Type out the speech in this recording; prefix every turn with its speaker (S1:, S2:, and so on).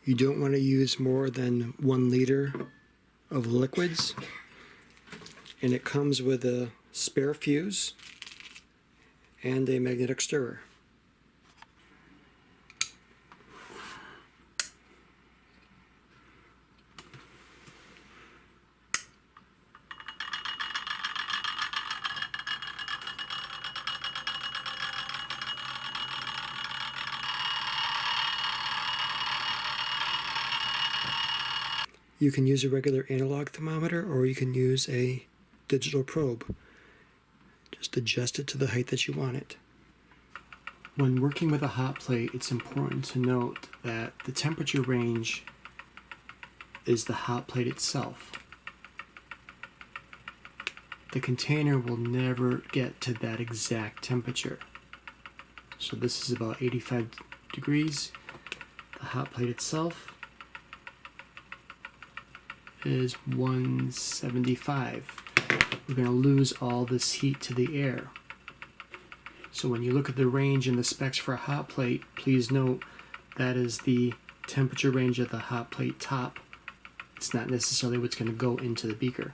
S1: You don't want to use more than 1 liter of liquids, and it comes with a spare fuse and a magnetic stirrer. You can use a regular analog thermometer, or you can use a digital probe. Just adjust it to the height that you want it. When working with a hot plate, it's important to note that the temperature range is the hot plate itself. The container will never get to that exact temperature. So this is about 85 degrees. The hot plate itself is 175. We're going to lose all this heat to the air. So when you look at the range and the specs for a hot plate, please note that is the temperature range of the hot plate top. It's not necessarily what's going to go into the beaker.